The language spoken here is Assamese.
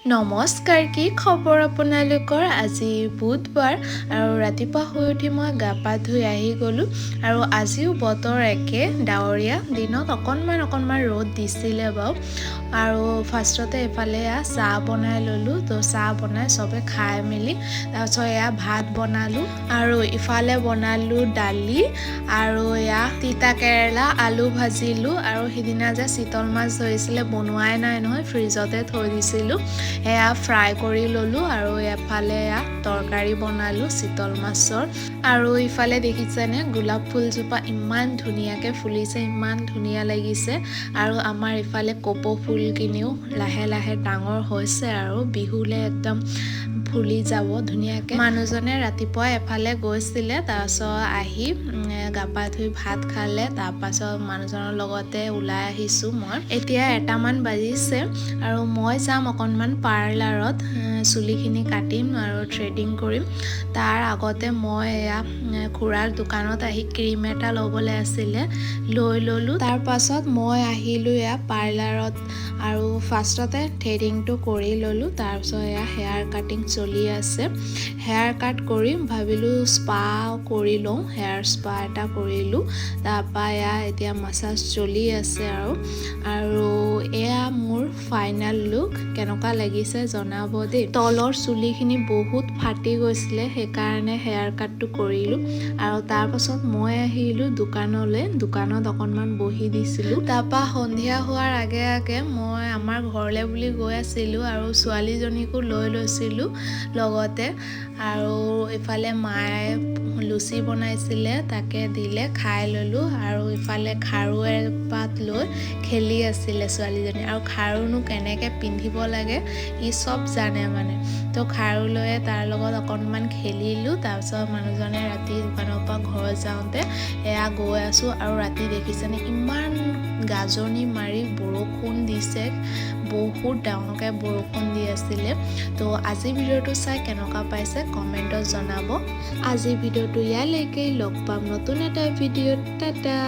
নমস্কাৰ, কি খবৰ আপোনালোকৰ? আজি বুধবাৰ আৰু ৰাতিপুৱা শুই উঠি মই গা পা ধুই আহি গ'লোঁ আৰু আজিও বতৰ একে ডাৱৰীয়া। দিনত অকণমান ৰ'দ দিছিলে বাৰু। আৰু ফাৰ্ষ্টতে এইফালে চাহ বনাই ল'লোঁ। তো চাহ বনাই চবে খাই মেলি তাৰপিছত ভাত বনালোঁ আৰু ইফালে বনালোঁ দালি আৰু তিতা কেৰেলা আলু ভাজিলোঁ আৰু সিদিনা যে চিতল মাছ ধৰিছিলে বনোৱাই নাই নহয়, ফ্ৰিজতে থৈ দিছিলোঁ। ফ্ৰাই কৰি ল'লোঁ আৰু এফালে তৰকাৰী বনালোঁ চিতল মাছৰ। আৰু ইফালে দেখিছেনে গোলাপ ফুলজোপা ইমান ধুনীয়াকৈ ফুলিছে, ইমান ধুনীয়া লাগিছে। আৰু আমাৰ ইফালে কপৌ ফুলখিনিও লাহে লাহে ডাঙৰ হৈছে আৰু বিহুলৈ একদম ফুলি যাব ধুনীয়াকৈ। মানুহজনে ৰাতিপুৱা এফালে গৈছিলে, তাৰপাছত আহি গা পা ধুই ভাত খালে। তাৰপাছত মানুহজনৰ লগতে ওলাই আহিছোঁ মই। এতিয়া 1টামান বাজিছে আৰু মই যাম অকণমান পাৰ্লাৰত চুলিখিনি কাটিম আৰু থ্ৰেডিং কৰিম। তাৰ আগতে মই খুৰাৰ দোকানত আহি ক্ৰীম এটা ল'বলৈ আছিলে, লৈ ল'লোঁ। তাৰপাছত মই আহিলোঁ পাৰ্লাৰত আৰু ফাৰ্ষ্টতে থ্ৰেডিংটো কৰি ল'লোঁ। তাৰপিছত হেয়াৰ কাটিং চলি আছে। হেয়াৰ কাট কৰি ভাবিলোঁ স্পা কৰি লওঁ, হেয়াৰ স্পা এটা কৰিলোঁ। তাৰপৰা এতিয়া মাছাজ চলি আছে আৰু এয়া মোৰ ফাইনেল লুক। কেনেকুৱা লাগিছে জনাব দেই। তলৰ চুলিখিনি বহুত ফাটি গৈছিলে, সেইকাৰণে হেয়াৰ কাটটো কৰিলোঁ। আৰু তাৰপাছত মই আহিলোঁ দোকানলৈ, দোকানত অকণমান বহি দিছিলোঁ। তাৰপৰা সন্ধিয়া হোৱাৰ আগে আগে মই আমাৰ ঘৰলৈ বুলি গৈ আছিলোঁ আৰু ছোৱালীজনীকো লৈ লৈছিলোঁ লগতে। আৰু ইফালে মায়ে লুচি বনাইছিলে, তাকে দিলে, খাই ল'লোঁ। আৰু ইফালে খাৰু এপাত লৈ খেলি আছিলে ছোৱালীজনী। আৰু খাৰুনো কেনেকৈ পিন্ধিব লাগে ই চব জানে মানে। তো খাৰু লৈয়ে তাৰ লগত অকণমান খেলিলোঁ। তাৰপিছত মানুহজনে ৰাতি দোকানৰ পৰা ঘৰ যাওঁতে গৈ আছোঁ আৰু ৰাতি দেখিছেনে ইমান গাজনি মাৰি বৰষুণ দিছে, বহুত ডাঙৰকৈ বৰষুণ দি আছিলে। তো আজি ভিডিঅ'টো চাই কেনেকুৱা পাইছে কমেণ্টত জনাব। আজি ভিডিঅ'টো ইয়ালৈকে, লগ পাম নতুন এটা ভিডিঅ'ত। টাটা।